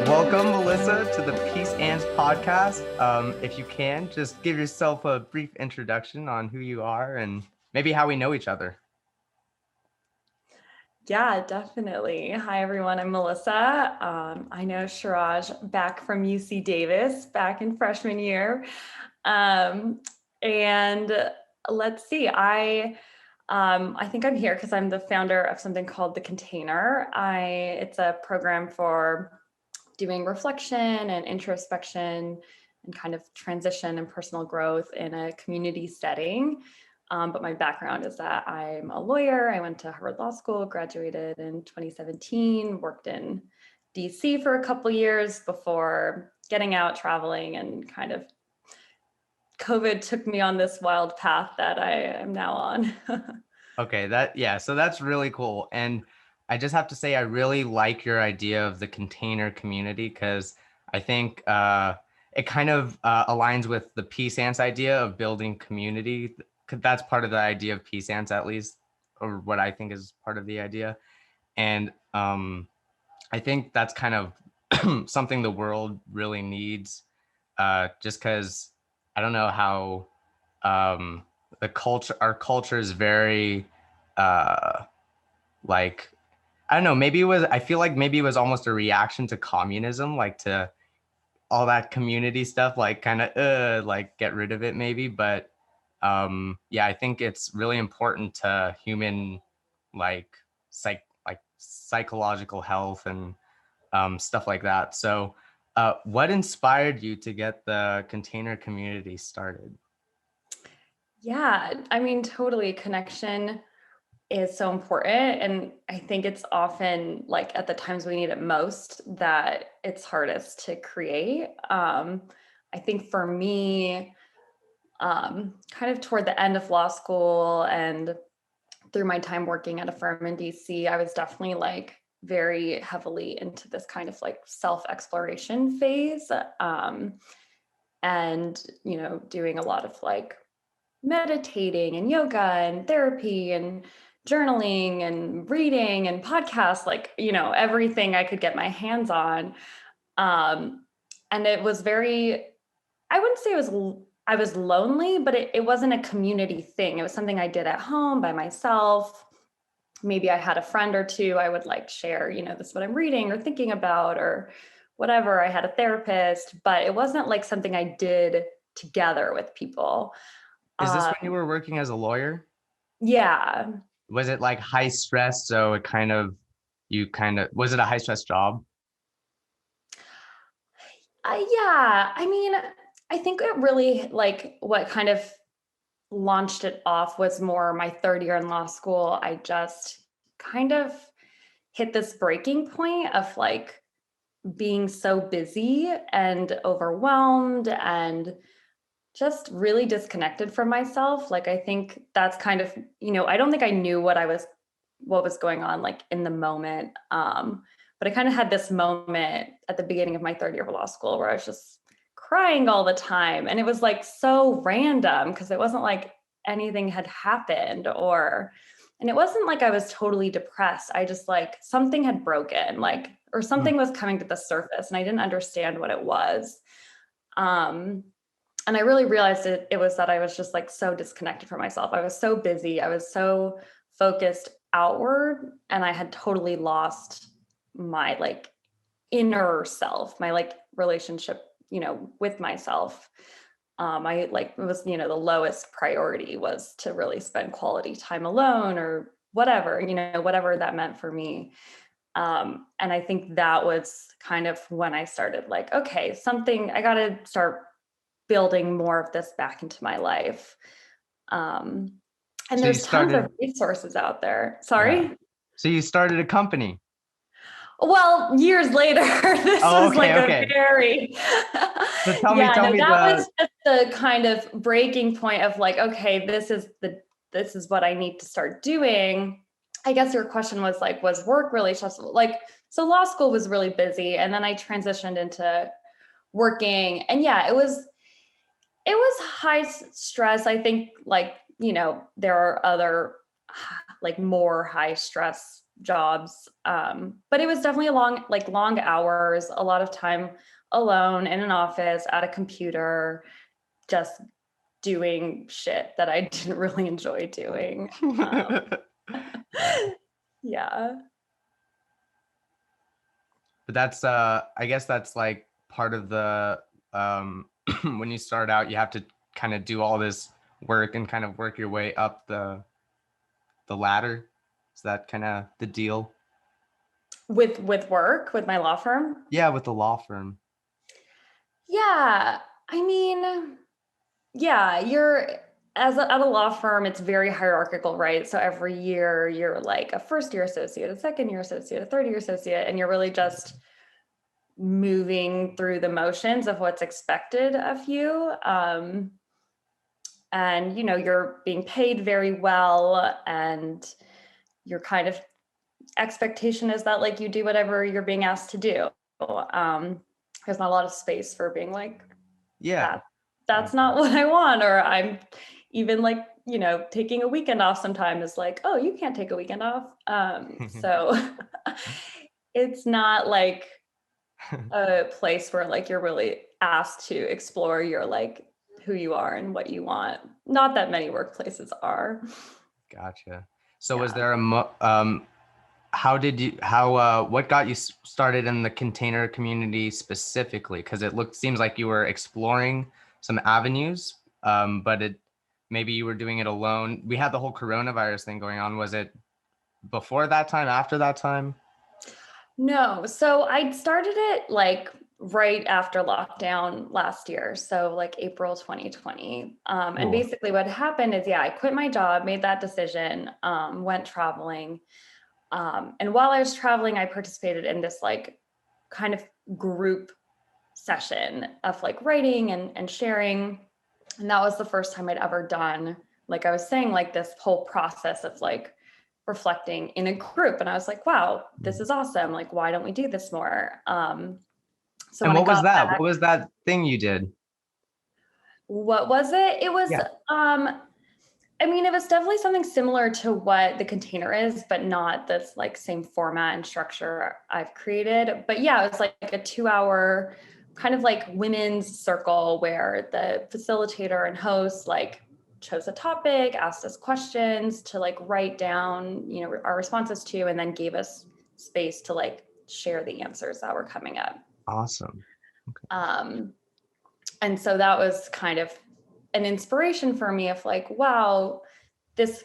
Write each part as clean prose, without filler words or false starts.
Welcome, Melissa, to the Peace Antz podcast. If you can, just give yourself a brief introduction on who you are and maybe how we know each other. Yeah, definitely. Hi, everyone. I'm Melissa. I know Shiraj back from UC Davis back in freshman year. And let's see, I think I'm here because I'm the founder of something called The Container. It's a program for doing reflection and introspection and kind of transition and personal growth in a community setting. But my background is that I'm a lawyer. I went to Harvard Law School, graduated in 2017, worked in DC for a couple years before getting out traveling, and kind of COVID took me on this wild path that I am now on. Okay, so that's really cool. And I just have to say, I really like your idea of the container community because I think it kind of aligns with the Peace Antz idea of building community. That's part of the idea of Peace Antz, at least, or what I think is part of the idea. And I think that's kind of something the world really needs, just because I don't know how our culture is very like, I don't know, I feel like maybe it was almost a reaction to communism, like to all that community stuff, like kind of like get rid of it maybe. But yeah, I think it's really important to human like psychological health and stuff like that. So what inspired you to get the container community started? Yeah, I mean, totally. Connection is so important. And I think it's often like at the times we need it most that it's hardest to create. I think for me, kind of toward the end of law school and through my time working at a firm in DC, I was definitely like very heavily into this kind of like self-exploration phase. And, doing a lot of like meditating and yoga and therapy and journaling and reading and podcasts, like, everything I could get my hands on. And it was I wouldn't say I was lonely, but it wasn't a community thing. It was something I did at home by myself. Maybe I had a friend or two I would like share, this is what I'm reading or thinking about or whatever. I had a therapist, but it wasn't like something I did together with people. Is this when Um, you were working as a lawyer? yeah. Was it like high stress? So was it a high stress job? Yeah. I mean, I think it really like what kind of launched it off was more my third year in law school. I just kind of hit this breaking point of like being so busy and overwhelmed and just really disconnected from myself. Like I think that's kind of, I don't think I knew what was going on like in the moment. But I kind of had this moment at the beginning of my third year of law school where I was just crying all the time. And it was like so random because it wasn't like anything had happened and it wasn't like I was totally depressed. I just like something had broken, like, or Hmm. something was coming to the surface and I didn't understand what it was. Um, and I really realized it was that I was just like so disconnected from myself. I was so busy. I was so focused outward and I had totally lost my like inner self, my like relationship, with myself. I like it was, the lowest priority was to really spend quality time alone or whatever, whatever that meant for me. And I think that was kind of when I started like, okay, I got to start building more of this back into my life. Um, and So you there's tons of started, resources out there. yeah. Sorry. So you started a company. Well, years later, this Oh, was okay, like a okay. very, So yeah, tell no, me that was just the kind of breaking point of like, okay, this is what I need to start doing. I guess your question was like, was work really stressful? Like, so law school was really busy, and then I transitioned into working, and yeah, it was high stress. I think like, there are other like more high stress jobs. But it was definitely long hours, a lot of time alone in an office at a computer, just doing shit that I didn't really enjoy doing. Yeah. Yeah. But that's I guess that's like part of the when you start out, you have to kind of do all this work and kind of work your way up the ladder. Is that kind of the deal? With work, with my law firm. Yeah, with the law firm. Yeah. I mean, yeah, at a law firm, it's very hierarchical, right? So every year you're like a first year associate, a second year associate, a third year associate, and you're really just moving through the motions of what's expected of you. And you're being paid very well, and your kind of expectation is that like you do whatever you're being asked to do. There's not a lot of space for being like, Yeah. that's not what I want. Or I'm even like, taking a weekend off sometime is like, oh, you can't take a weekend off. So it's not like a place where like you're really asked to explore your like who you are and what you want. Not that many workplaces are. Gotcha. So was Yeah. there what got you started in the container community specifically? Because seems like you were exploring some avenues, but maybe you were doing it alone. We had the whole coronavirus thing going on. Was it before that time, after that time? No, so I started it like right after lockdown last year, so like April 2020. And Cool. basically what happened is, yeah, I quit my job, made that decision, went traveling. And while I was traveling, I participated in this like kind of group session of like writing and sharing. And that was the first time I'd ever done, like I was saying, like this whole process of like reflecting in a group. And I was like, wow, this is awesome. Like, why don't we do this more? So And when I what was got that? back, What was that thing you did? what was it? It was, Yeah. I mean, it was definitely something similar to what the container is, but not this like same format and structure I've created. But yeah, it was like a 2 hour kind of like women's circle where the facilitator and host like chose a topic, asked us questions to like write down, our responses to, and then gave us space to like share the answers that were coming up. Awesome. Okay. Um, and so that was kind of an inspiration for me of like, wow,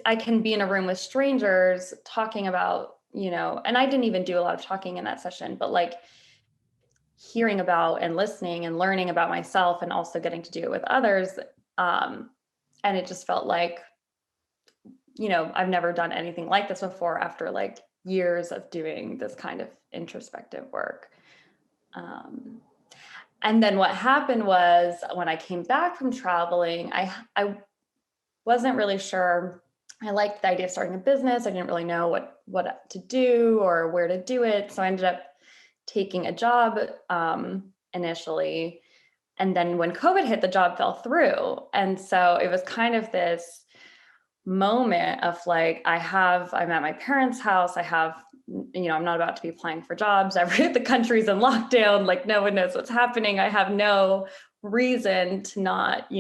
I can be in a room with strangers talking about, and I didn't even do a lot of talking in that session, but like hearing about and listening and learning about myself and also getting to do it with others. And it just felt like, I've never done anything like this before after like years of doing this kind of introspective work. And then what happened was when I came back from traveling, I wasn't really sure. I liked the idea of starting a business. I didn't really know what to do or where to do it. So I ended up taking a job initially. And then when COVID hit, the job fell through. And so it was kind of this moment of like, I'm at my parents' house. I'm not about to be applying for jobs. The country's in lockdown. Like no one knows what's happening. I have no reason to not,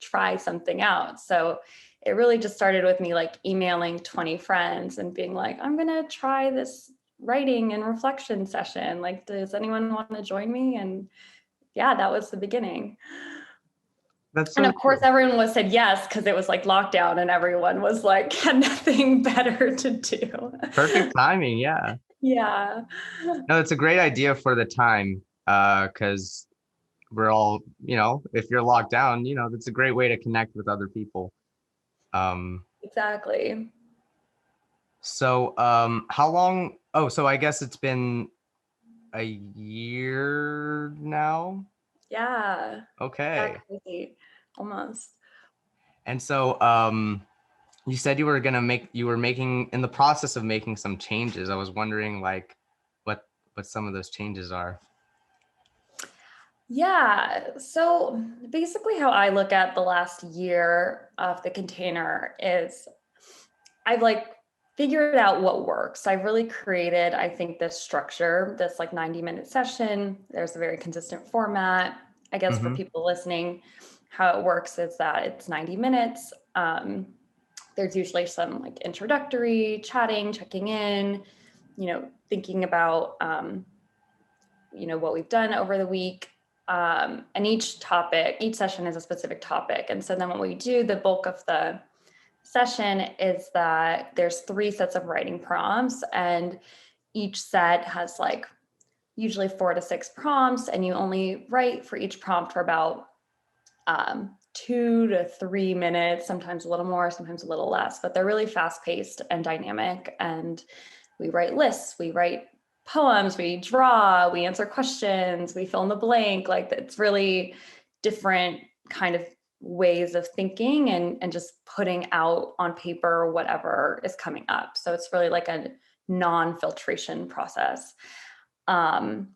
try something out. So it really just started with me like emailing 20 friends and being like, I'm going to try this writing and reflection session. Like, does anyone want to join me? And yeah, that was the beginning. That's And so of course, cool. everyone said yes because it was like lockdown and everyone was like, had nothing better to do. Perfect timing. Yeah. Yeah. No, it's a great idea for the time. Because we're all, if you're locked down, that's a great way to connect with other people. Um, Exactly. so how long? Oh, so I guess it's been a year now. Yeah. That Okay. crazy. Almost. And so you said you were making in the process of making some changes. I was wondering like what some of those changes are. Yeah. So basically, how I look at the last year of the container is I've like figured out what works. I really created, I think, this structure, this like 90-minute session. There's a very consistent format. I guess for Mm-hmm. people listening, how it works is that it's 90 minutes. There's usually some like introductory chatting, checking in, thinking about, what we've done over the week. And each session is a specific topic. And so then what we do, the bulk of the session is that there's 3 sets of writing prompts, and each set has like usually 4 to 6 prompts, and you only write for each prompt for about 2 to 3 minutes, sometimes a little more, sometimes a little less, but they're really fast paced and dynamic. And we write lists, we write poems, we draw, we answer questions, we fill in the blank. Like it's really different kind of ways of thinking and just putting out on paper whatever is coming up. So it's really like a non-filtration process. And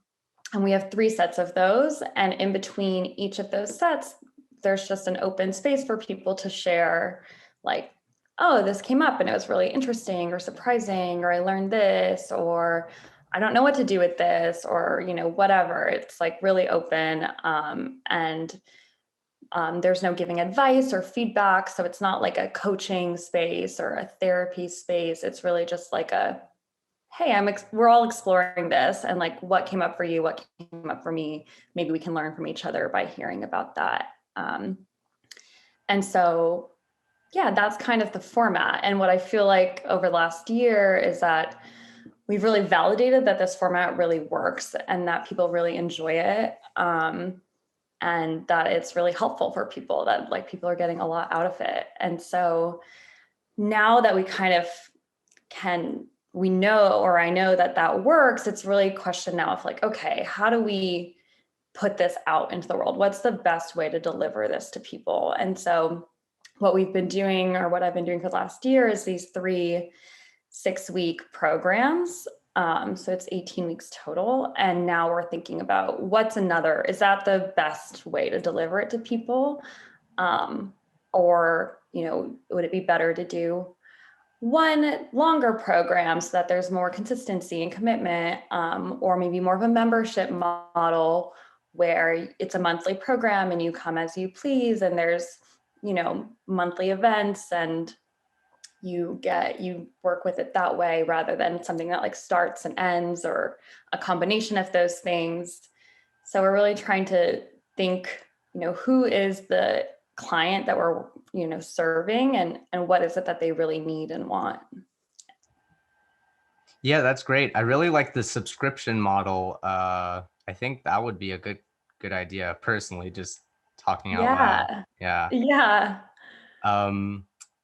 we have 3 sets of those. And in between each of those sets, there's just an open space for people to share, like, oh, this came up and it was really interesting or surprising, or I learned this, or I don't know what to do with this, or, whatever. It's like really open. And there's no giving advice or feedback. So it's not like a coaching space or a therapy space. It's really just like hey, we're all exploring this, and like what came up for you, what came up for me. Maybe we can learn from each other by hearing about that. And so, yeah, that's kind of the format. And what I feel like over the last year is that we've really validated that this format really works and that people really enjoy it. And that it's really helpful for people, that like people are getting a lot out of it. And so now that we kind of we know, or I know that works, it's really a question now of like, okay, how do we put this out into the world? What's the best way to deliver this to people? And so what we've been doing, or what I've been doing for the last year, is these 3 6-week programs. So it's 18 weeks total. And now we're thinking about is that the best way to deliver it to people? Or, would it be better to do one longer program so that there's more consistency and commitment, or maybe more of a membership model where it's a monthly program and you come as you please, and there's, monthly events, and you work with it that way, rather than something that like starts and ends, or a combination of those things. So we're really trying to think, who is the client that we're, serving, and what is it that they really need and want. Yeah, that's great. I really like the subscription model. I think that would be a good idea, personally, just talking out loud. Yeah. Yeah. Yeah.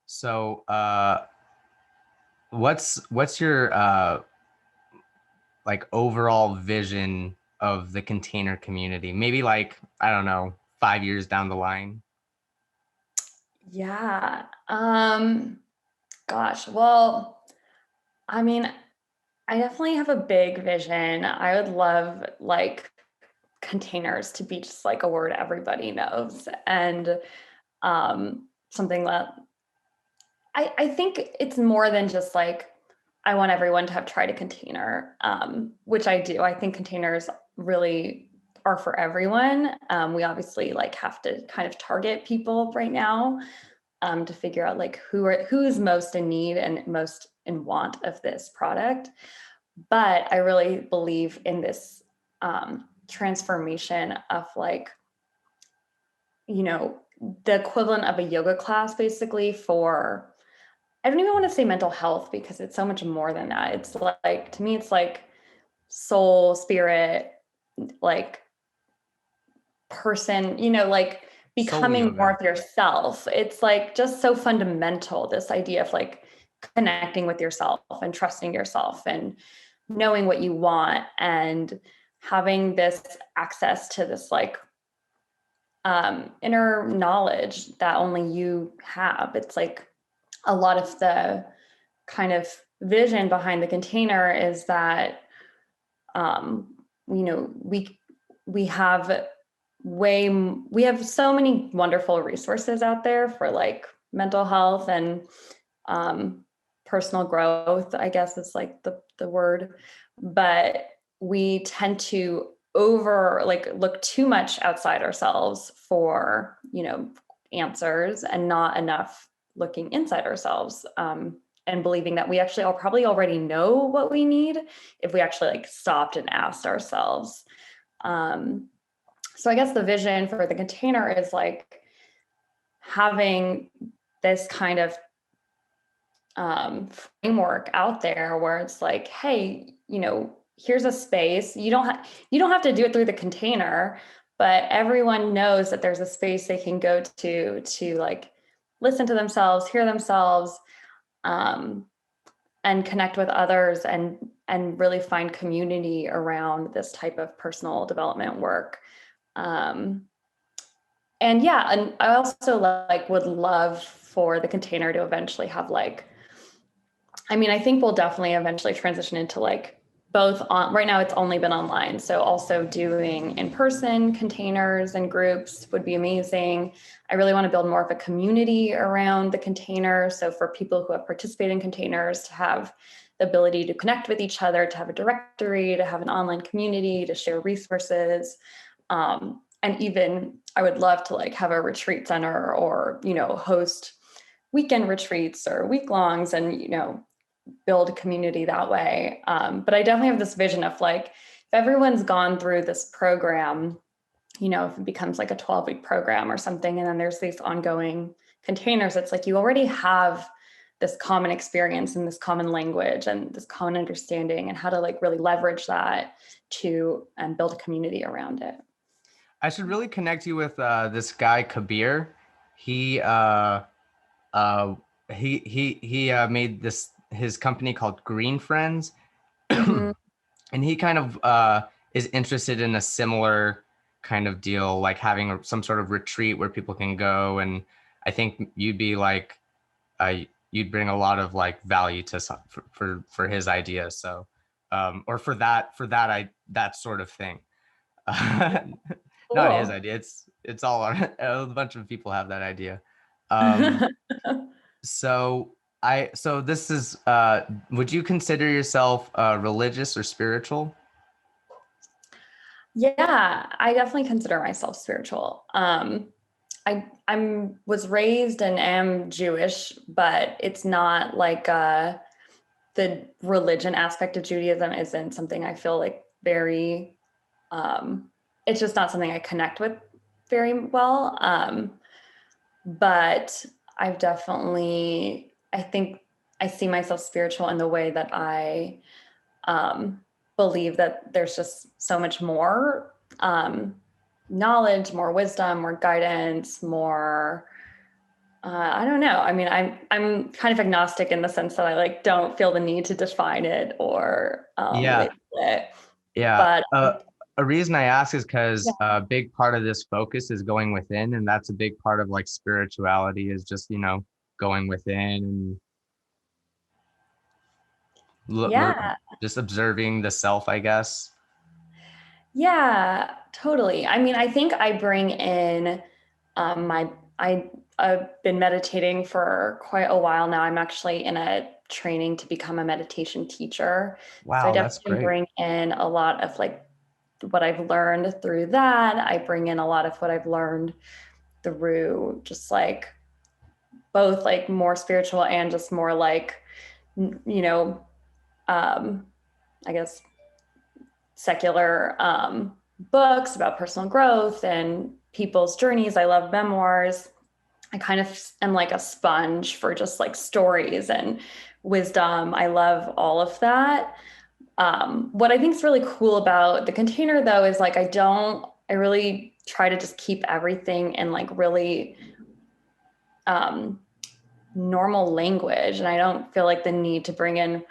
So what's your like overall vision of the container community? Maybe like, I don't know, 5 years down the line. Yeah. Gosh, well, I mean, I definitely have a big vision. I would love like containers to be just like a word everybody knows, and something that I think it's more than just like, I want everyone to have tried a container, which I do. I think containers really are for everyone. We obviously like have to kind of target people right now, to figure out like who is most in need and most in want of this product. But I really believe in this transformation of like, the equivalent of a yoga class, basically, for, I don't even want to say mental health, because it's so much more than that. It's like, to me, it's like soul, spirit, like person, like Soul becoming more yoga. of yourself. It's like just so fundamental, this idea of like connecting with yourself and trusting yourself and knowing what you want, and having this access to this like inner knowledge that only you have. It's like a lot of the kind of vision behind the container is that we have we have so many wonderful resources out there for like mental health and personal growth, I guess is like the word, but we tend to look too much outside ourselves for, answers, and not enough looking inside ourselves, and believing that we actually all probably already know what we need if we actually like stopped and asked ourselves. So I guess the vision for the container is like having this kind of framework out there where it's like, hey, here's a space. You don't have to do it through the container, but everyone knows that there's a space they can go to like listen to themselves, hear themselves, and connect with others, and really find community around this type of personal development work. And yeah, and I also like would love for the container to eventually have like, I think we'll definitely eventually transition into like both on, right now it's only been online. So also doing in-person containers and groups would be amazing. I really want to build more of a community around the container. So for people who have participated in containers to have the ability to connect with each other, to have a directory, to have an online community, to share resources. And even I would love to like have a retreat center or, host weekend retreats or week longs and, build a community that way. But I definitely have this vision of like, if everyone's gone through this program, if it becomes like a 12-week program or something, and then there's these ongoing containers, it's like you already have this common experience and this common language and this common understanding, and how to like really leverage that to and build a community around it. I should really connect you with this guy Kabir. He made his company called Green Friends, Mm-hmm. and he kind of is interested in a similar kind of deal, like having some sort of retreat where people can go. And I think you'd be like, you'd bring a lot of like value to for his ideas. So, or for that sort of thing. Not his Cool. idea. It's all a bunch of people have that idea. Um, so this is would you consider yourself religious or spiritual? Yeah, I definitely consider myself spiritual. I was raised and am Jewish, but it's not like the religion aspect of Judaism isn't something I feel like very. It's just not something I connect with very well. But I've definitely, I think I see myself spiritual in the way that I um, believe that there's just so much more knowledge, more wisdom, more guidance, more. I don't know. I'm kind of agnostic in the sense that I like don't feel the need to define it or Yeah, label it. yeah. But A reason I ask is yeah, because a big part of this focus is going within, and that's a big part of like spirituality is just going within and yeah, just observing the self, I guess. yeah, totally. I think I bring in my I've been meditating for quite a while now. I'm actually in a training to become a meditation teacher. So I Wow, that's definitely great. bring in a lot of like what I've learned through that. I bring in a lot of what I've learned through just like both like more spiritual and just more like, you know, um, I guess secular books about personal growth and people's journeys. I love memoirs. I kind of am like a sponge for just like stories and wisdom. I love all of that. What I think is really cool about the container though is like I really try to just keep everything in like really um, normal language. And I don't feel like the need to bring in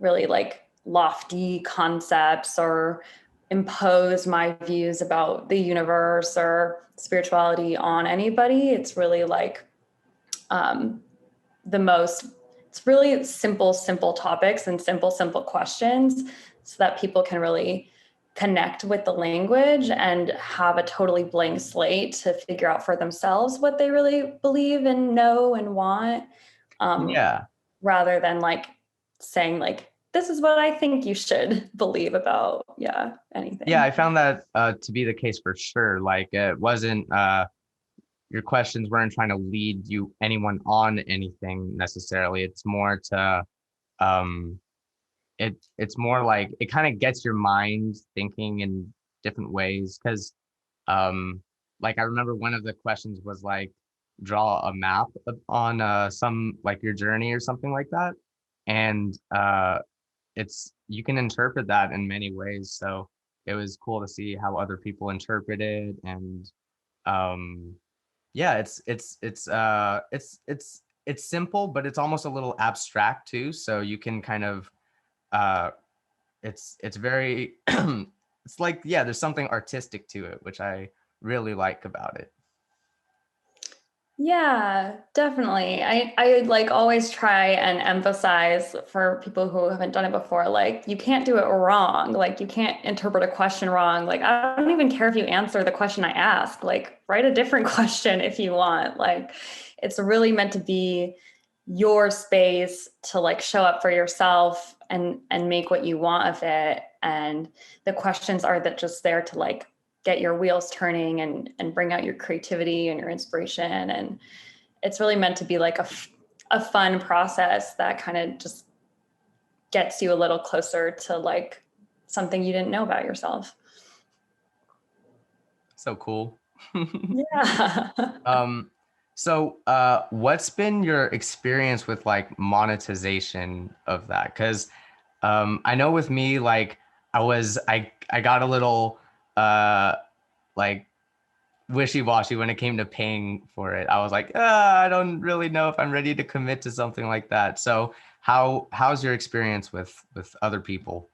really like lofty concepts or impose my views about the universe or spirituality on anybody. It's really like um, the most, it's really simple topics and simple questions so that people can really connect with the language and have a totally blank slate to figure out for themselves what they really believe and know and want. Um, Yeah. rather than like saying like, this is what I think you should believe about, Yeah, anything. I found that to be the case for sure. Like it wasn't your questions weren't trying to lead you anyone on anything necessarily. It's more to um it's more like it kind of gets your mind thinking in different ways because like I remember one of the questions was like draw a map on some like your journey or something like that. And it's you can interpret that in many ways. So it was cool to see how other people interpret it. And um yeah, it's simple, but it's almost a little abstract too. So you can kind of uh it's very it's like, yeah, there's something artistic to it, which I really like about it. Yeah, definitely. I like always try and emphasize for people who haven't done it before, like you can't do it wrong. Like you can't interpret a question wrong. Like I don't even care if you answer the question I ask. Like write a different question if you want. Like it's really meant to be your space to like show up for yourself and make what you want of it. And the questions are that just there to like get your wheels turning and bring out your creativity and your inspiration. And it's really meant to be like a fun process that kind of just gets you a little closer to like something you didn't know about yourself. So cool. Yeah. um so what's been your experience with like monetization of that? Because I know with me, like I got a little uh like wishy-washy when it came to paying for it. I was like, I don't really know if I'm ready to commit to something like that. So how's your experience with other people?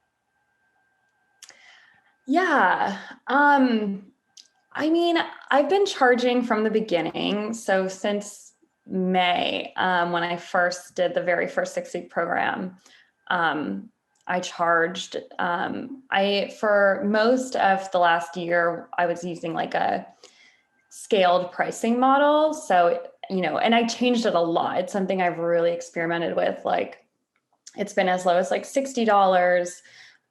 Yeah. I mean, I've been charging from the beginning. So since May, when I first did the very first 6 week program, um, I charged. I for most of the last year, I was using like a scaled pricing model. So and I changed it a lot. It's something I've really experimented with. Like it's been as low as like $60.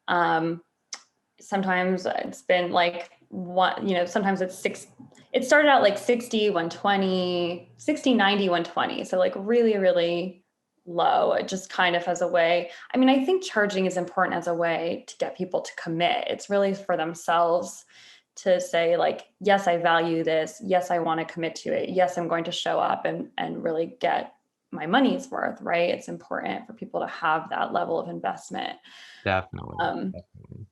Um, Sometimes it's been like sometimes it's it started out like 60 120 60 90 120, so like really really low, just kind of as a way. I mean, I think charging is important as a way to get people to commit. It's really for themselves to say like, yes, I value this, yes, I want to commit to it, yes, I'm going to show up and really get my money's worth, right? It's important for people to have that level of investment. Definitely. um, Definitely.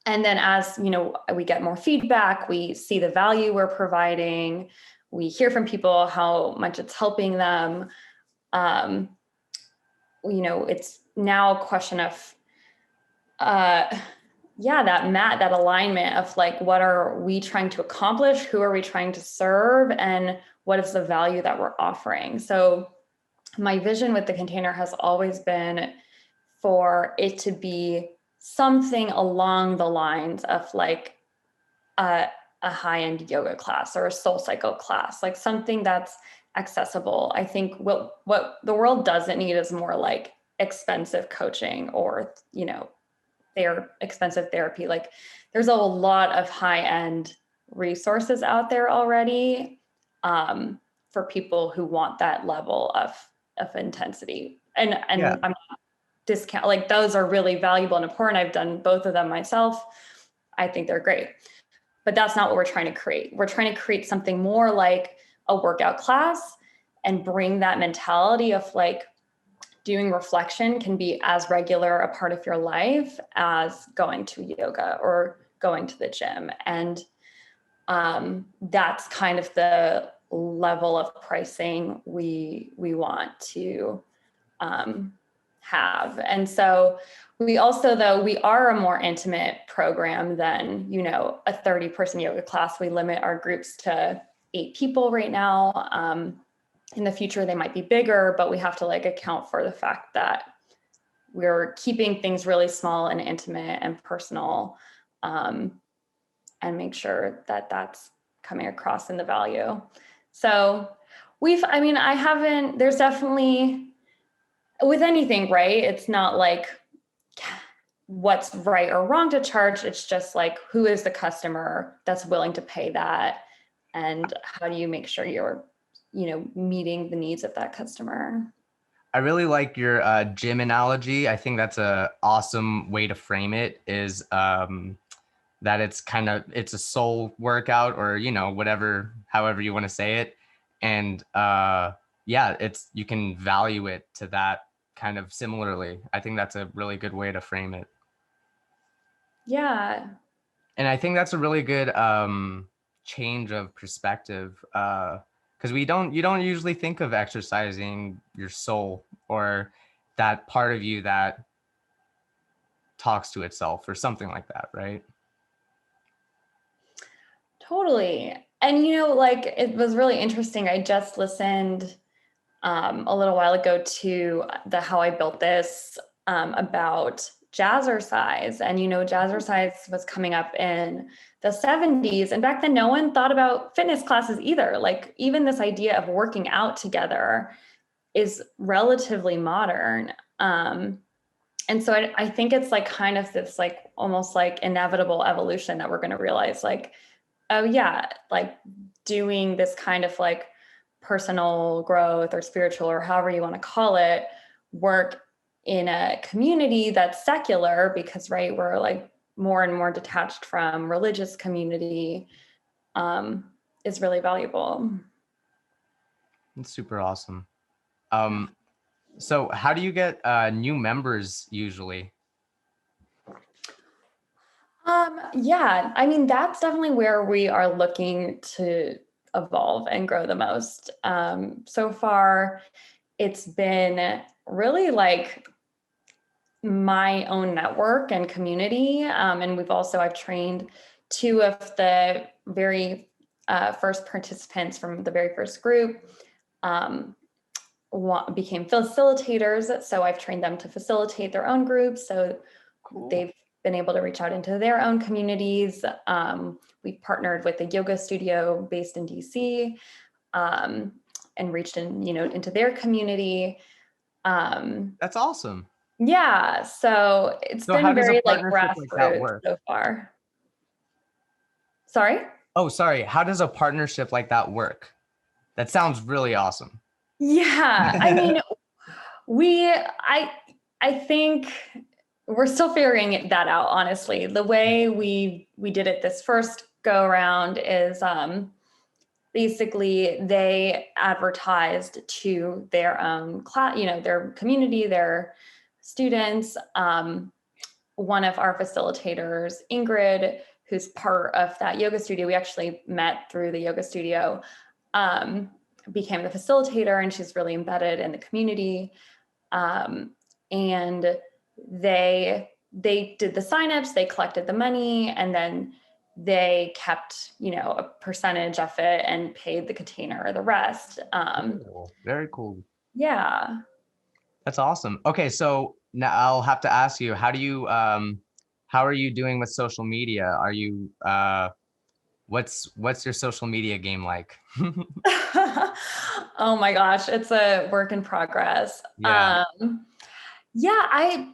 and then as we get more feedback, we see the value we're providing, we hear from people how much it's helping them. um, it's now a question of uh, that alignment of like, what are we trying to accomplish, who are we trying to serve, and what is the value that we're offering. So my vision with the container has always been for it to be something along the lines of like a, a high-end yoga class or a soul cycle class, like something that's accessible. I think what the world doesn't need is more like expensive coaching or expensive therapy. Like there's a lot of high-end resources out there already, for people who want that level of intensity. And Yeah. I'm not discount, like those are really valuable and important. I've done both of them myself. I think they're great. But that's not what we're trying to create. We're trying to create something more like a workout class and bring that mentality of like doing reflection can be as regular a part of your life as going to yoga or going to the gym. And that's kind of the level of pricing we want to have. And so we also, though we are a more intimate program than a 30-person yoga class. We limit our groups to 8 people right now. In the future they might be bigger, but we have to like account for the fact that we're keeping things really small and intimate and personal, and make sure that that's coming across in the value. So I haven't, there's definitely with anything, right? It's not like what's right or wrong to charge. It's just like, who is the customer that's willing to pay that? And how do you make sure you're, meeting the needs of that customer? I really like your gym analogy. I think that's a awesome way to frame it, is that it's a soul workout, or whatever, however you want to say it. And yeah, you can value it to that kind of similarly. I think that's a really good way to frame it. Yeah. And I think that's a really good change of perspective, because you don't usually think of exercising your soul, or that part of you that talks to itself, or something like that, right? Totally. And like it was really interesting. I just listened a little while ago to the How I Built This about jazzercise. And jazzercise was coming up in the 70s. And back then no one thought about fitness classes either. Like even this idea of working out together is relatively modern. And so I think it's like kind of this like almost like inevitable evolution that we're going to realize like, oh yeah, like doing this kind of like personal growth or spiritual or however you want to call it work in a community that's secular, because right, we're like more and more detached from religious community, is really valuable. It's super awesome. So how do you get new members usually? Yeah, I mean, that's definitely where we are looking to evolve and grow the most. So far, it's been really like my own network and community. And I've trained two of the very first participants from the very first group, became facilitators. So I've trained them to facilitate their own groups. So Cool. they've been able to reach out into their own communities. We've partnered with a yoga studio based in DC, and reached into their community. That's awesome. Yeah, so it's So how been does a very like partnership like that grassroots work? so far. Sorry? Oh, sorry. How does a partnership like that work? That sounds really awesome. Yeah, I mean, we I think we're still figuring that out, honestly. The way we did it this first go around is basically they advertised to their own class, their community, their students. One of our facilitators, Ingrid, who's part of that yoga studio, we actually met through the yoga studio, became the facilitator, and she's really embedded in the community. And they did the signups, they collected the money, and then they kept, a percentage of it and paid the container or the rest. Cool. Very cool. Yeah. That's awesome. Okay, so now I'll have to ask you, how are you doing with social media? Are you what's your social media game like? Oh my gosh, it's a work in progress. Yeah. Yeah,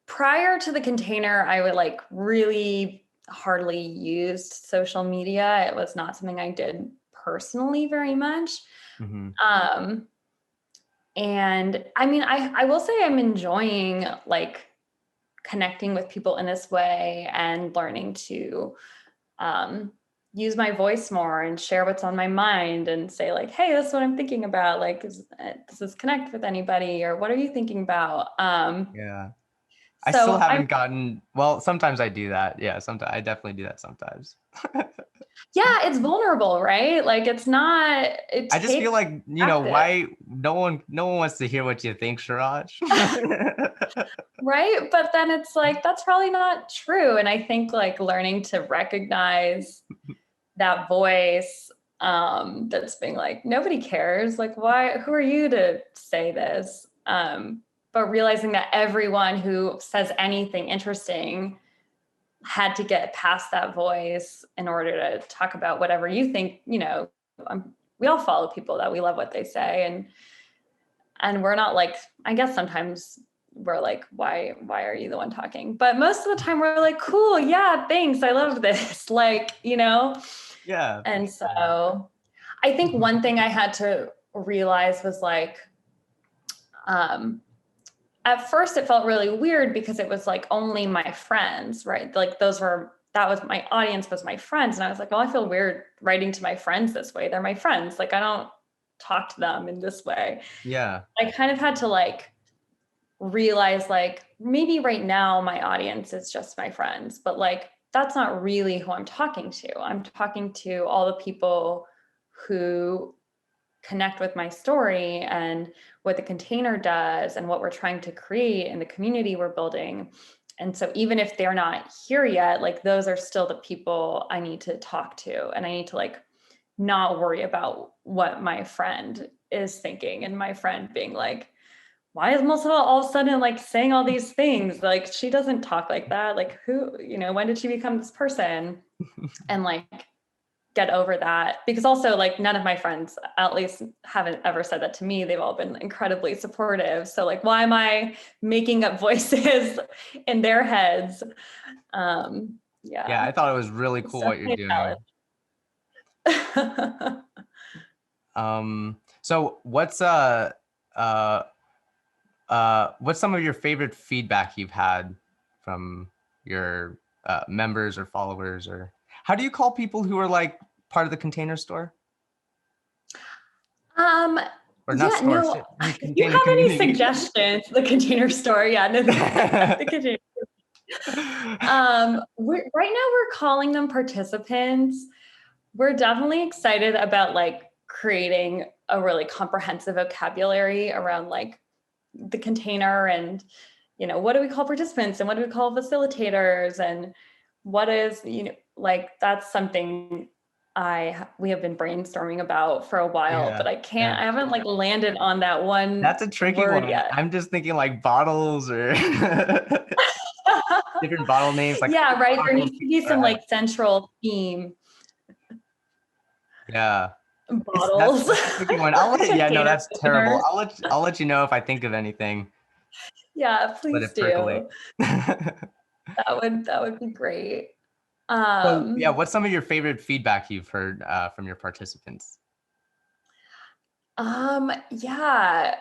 prior to the container, I would like really hardly used social media. It was not something I did personally very much. Mm-hmm. And I mean, I will say I'm enjoying like connecting with people in this way and learning to use my voice more and share what's on my mind and say like, hey, this is what I'm thinking about. Like, does this connect with anybody, or what are you thinking about? Yeah. I still So haven't gotten, well, sometimes I do that. Yeah, sometimes I definitely do that sometimes. yeah, it's vulnerable, right? Like it's not, it I just feel takes like, practice, why no one wants to hear what you think, Siraj. right? But then it's like, that's probably not true. And I think like learning to recognize that voice, that's being like, nobody cares. Like, who are you to say this? But realizing that everyone who says anything interesting had to get past that voice in order to talk about whatever you think, we all follow people that we love what they say. And And we're not like, I guess sometimes we're like, why are you the one talking? But most of the time we're like, cool, yeah, thanks, I love this. Like, Yeah. And so I think one thing I had to realize was like, at first it felt really weird because it was like only my friends, right? Like that was my audience, was my friends. And I was like, well, I feel weird writing to my friends this way. They're my friends. Like, I don't talk to them in this way. Yeah. I kind of had to like realize like maybe right now my audience is just my friends, but like that's not really who I'm talking to. I'm talking to all the people who connect with my story and what the container does and what we're trying to create and the community we're building. And so even if they're not here yet, like those are still the people I need to talk to, and I need to like not worry about what my friend is thinking and my friend being like, why is Melissa all of a sudden like saying all these things? Like she doesn't talk like that. Like who, when did she become this person? And like get over that, because also like none of my friends at least haven't ever said that to me. They've all been incredibly supportive. So like, why am I making up voices in their heads? Yeah, I thought it was really cool what you're doing. So what's some of your favorite feedback you've had from your members or followers, or how do you call people who are like part of the container store? Or not Yeah, store, no, shit, if you container have any community. suggestions, the container store, yeah, no, the container. Right now we're calling them participants. We're definitely excited about like creating a really comprehensive vocabulary around like the container and, what do we call participants and what do we call facilitators, and what is, like that's something we have been brainstorming about for a while, but Yeah, yeah. I haven't like landed on that one That's a tricky word one. yet. I'm just thinking like bottles or different bottle names, like Yeah, right. There bottles. needs to be some like central theme. Yeah. That's Bottles. a tricky one. Yeah, no, Container that's terrible. openers. I'll let you know if I think of anything. Yeah, Let please it percolate. do. That would be great. So yeah, what's some of your favorite feedback you've heard from your participants? Yeah,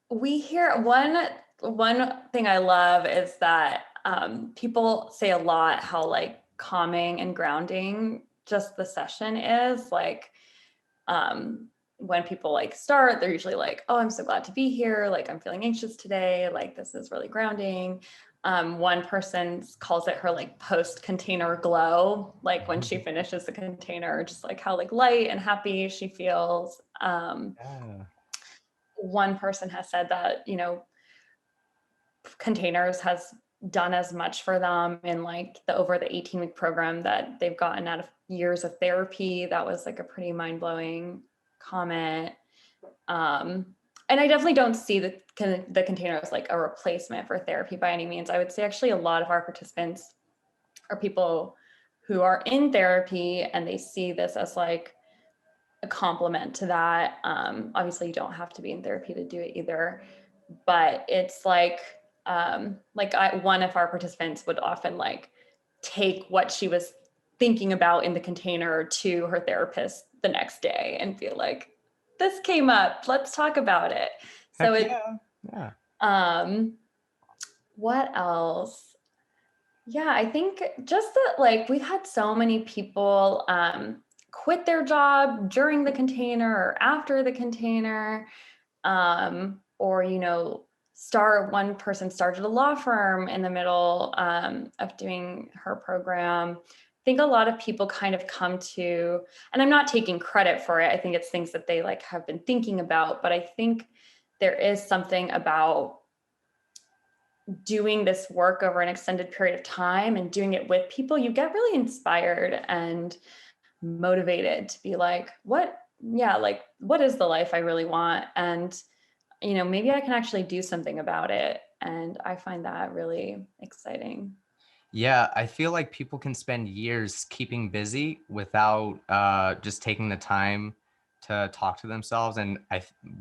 we hear one thing I love is that people say a lot how like calming and grounding just the session is. Like when people like start, they're usually like, oh, I'm so glad to be here. Like I'm feeling anxious today. Like this is really grounding. One person calls it her like post container glow, like when she finishes the container, just like how like light and happy she feels. Yeah. One person has said that, containers has done as much for them in like over the 18-week program that they've gotten out of years of therapy. That was like a pretty mind-blowing comment. And I definitely don't see the container as like a replacement for therapy by any means. I would say actually a lot of our participants are people who are in therapy and they see this as like a complement to that. Obviously you don't have to be in therapy to do it either, but it's like one of our participants would often like take what she was thinking about in the container to her therapist the next day and feel like, this came up, let's talk about it. So Heck it, yeah. Yeah. what else? Yeah, I think just that like we've had so many people quit their job during the container or after the container, or one person started a law firm in the middle of doing her program. I think a lot of people kind of come to, and I'm not taking credit for it, I think it's things that they like have been thinking about, but I think there is something about doing this work over an extended period of time and doing it with people. You get really inspired and motivated to be like, what is the life I really want? And maybe I can actually do something about it. And I find that really exciting. Yeah, I feel like people can spend years keeping busy without just taking the time to talk to themselves. And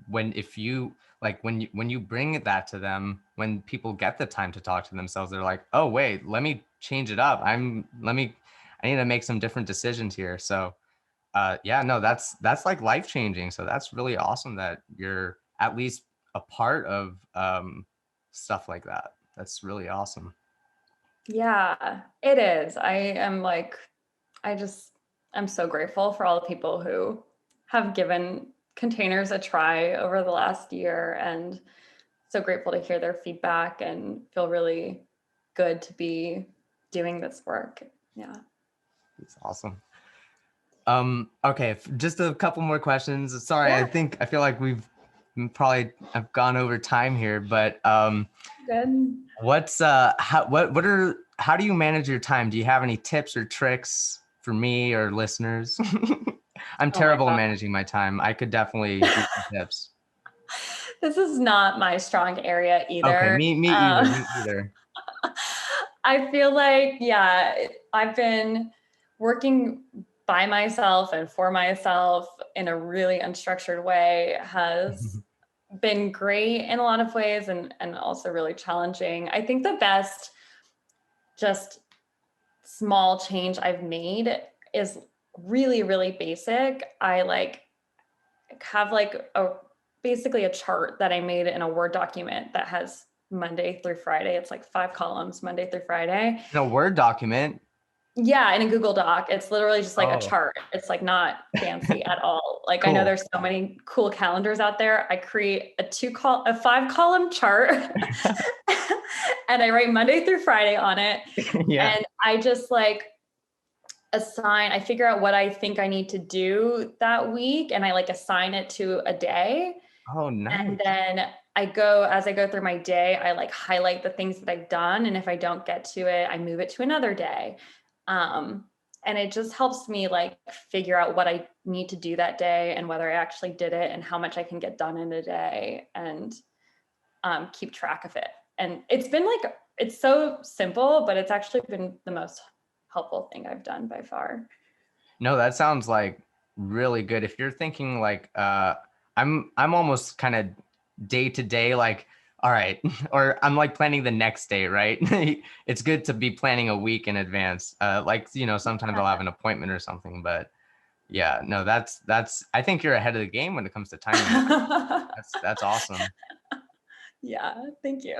when if you like when you bring that to them, when people get the time to talk to themselves, they're like, oh wait, let me change it up. I need to make some different decisions here. So yeah, no, that's like life changing. So that's really awesome that you're at least a part of stuff like that. That's really awesome. Yeah, it is. I'm so grateful for all the people who have given containers a try over the last year, and so grateful to hear their feedback and feel really good to be doing this work. Yeah. It's awesome. Okay, just a couple more questions. Sorry, Yeah. I feel like probably have gone over time here, but Good. how do you manage your time? Do you have any tips or tricks for me or listeners? I'm Oh my terrible at God. managing my time. I could definitely use some tips. This is not my strong area Okay, either. me either. Me either. I feel like, yeah, I've been working by myself and for myself in a really unstructured way has been great in a lot of ways and also really challenging. I think the best just small change I've made is really, really basic. I like have like basically a chart that I made in a Word document that has Monday through Friday. It's like 5 columns, Monday through Friday. In a Word document. Yeah, in a Google Doc. It's literally just like a Oh, chart. It's like not fancy at all. Like I know cool. there's so many cool calendars out there. I create a 5 column chart and I write Monday through Friday on it. Yeah. And I just like I figure out what I think I need to do that week and I like assign it to a day. Oh, And nice. then as I go through my day, I like highlight the things that I've done. And if I don't get to it, I move it to another day. Um, and it just helps me like figure out what I need to do that day and whether I actually did it and how much I can get done in a day and keep track of it. And it's so simple, but it's actually been the most helpful thing I've done by far. No, that sounds like really good. If you're thinking like I'm almost kind of day to day, like, all right, or I'm like planning the next day, right? It's good to be planning a week in advance. Like, sometimes I'll have an appointment or something, but yeah, no, that's I think you're ahead of the game when it comes to time management. That's awesome. Yeah, thank you.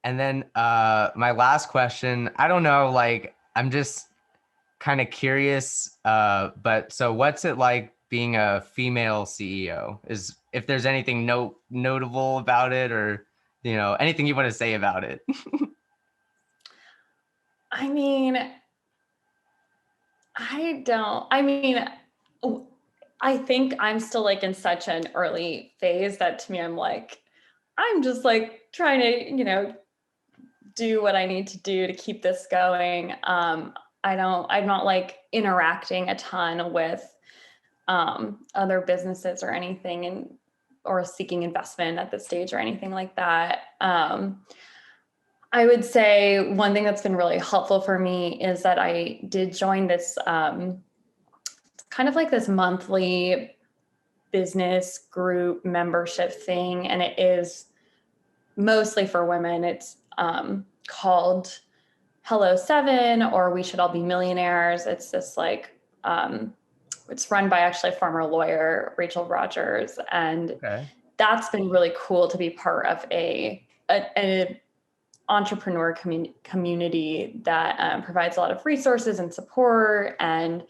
And then my last question, I don't know, like I'm just kind of curious, but so what's it like being a female CEO? Is if there's anything notable about it, or anything you want to say about it? I mean, I mean, I think I'm still like in such an early phase that to me, I'm just like trying to, do what I need to do to keep this going. I'm not like interacting a ton with other businesses or anything or seeking investment at this stage or anything like that. I would say one thing that's been really helpful for me is that I did join this kind of like this monthly business group membership thing, and it is mostly for women. It's called Hello Seven or We Should All Be Millionaires. It's this like it's run by actually a former lawyer, Rachel Rogers, and Okay. that's been really cool to be part of a entrepreneur community that provides a lot of resources and support and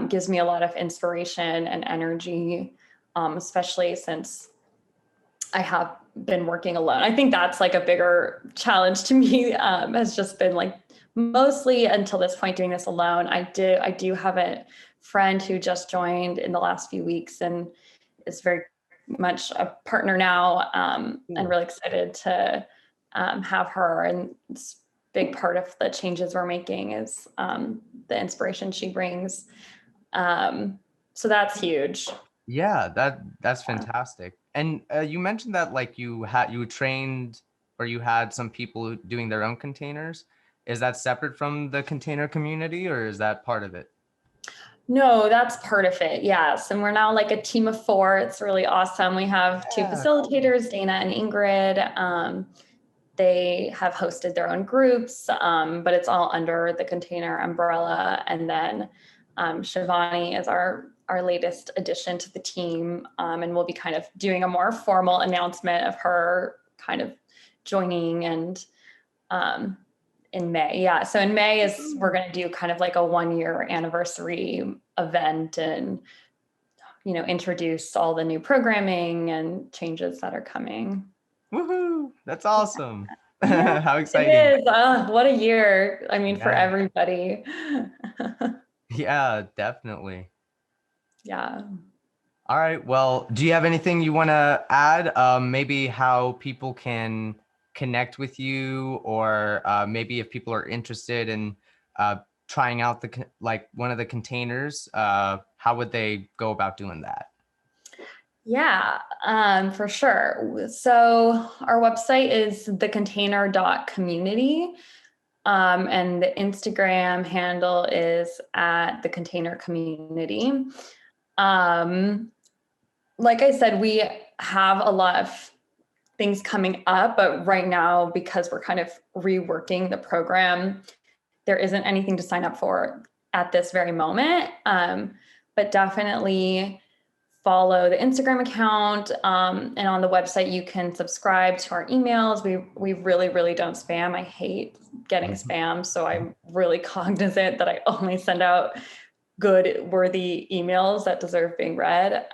gives me a lot of inspiration and energy, especially since I have been working alone. I think that's like a bigger challenge to me, has just been like mostly until this point doing this alone. I do have a friend who just joined in the last few weeks and is very much a partner now, and Cool. really excited to have her. And it's a big part of the changes we're making is the inspiration she brings. So that's huge. Yeah, that's fantastic. And you mentioned that like you trained or you had some people doing their own containers. Is that separate from the container community, or is that part of it? No, that's part of it. Yes. And we're now like a team of 4. It's really awesome. We have 2 Yeah, cool. facilitators, Dana and Ingrid. They have hosted their own groups, but it's all under the container umbrella. And then Shivani is our latest addition to the team, and we'll be kind of doing a more formal announcement of her kind of joining and in May. Yeah. So in May is we're going to do kind of like a 1-year anniversary event and introduce all the new programming and changes that are coming. Woohoo! That's awesome. Yeah, How it exciting. is. What a year. I mean, for Yeah. everybody. Yeah, definitely. Yeah. All right. Well, do you have anything you want to add? Maybe how people can connect with you, or maybe if people are interested in trying out like one of the containers, how would they go about doing that? Yeah, for sure. So our website is thecontainer.community. And the Instagram handle is at the container community. Like I said, we have a lot of things coming up, but right now, because we're kind of reworking the program, there isn't anything to sign up for at this very moment. But definitely follow the Instagram account, and on the website you can subscribe to our emails. We really don't spam. I hate getting spam, so I'm really cognizant that I only send out good, worthy emails that deserve being read.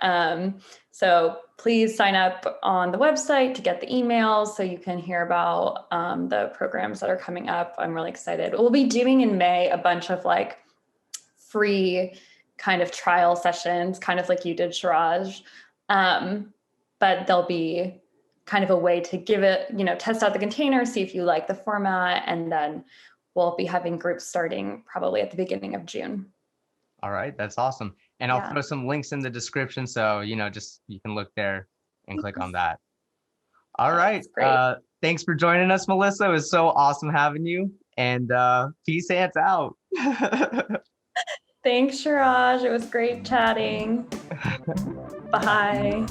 So please sign up on the website to get the emails so you can hear about the programs that are coming up. I'm really excited. We'll be doing in May a bunch of like free kind of trial sessions, kind of like you did, Shiraj. But there'll be kind of a way to give it, test out the container, see if you like the format, and then we'll be having groups starting probably at the beginning of June. All right, that's awesome. And I'll Yeah. throw some links in the description, so just you can look there and click on that. All right. That's great. Thanks for joining us, Melissa. It was so awesome having you. And peace, Antz out. Thanks, Shiraj. It was great chatting. Bye.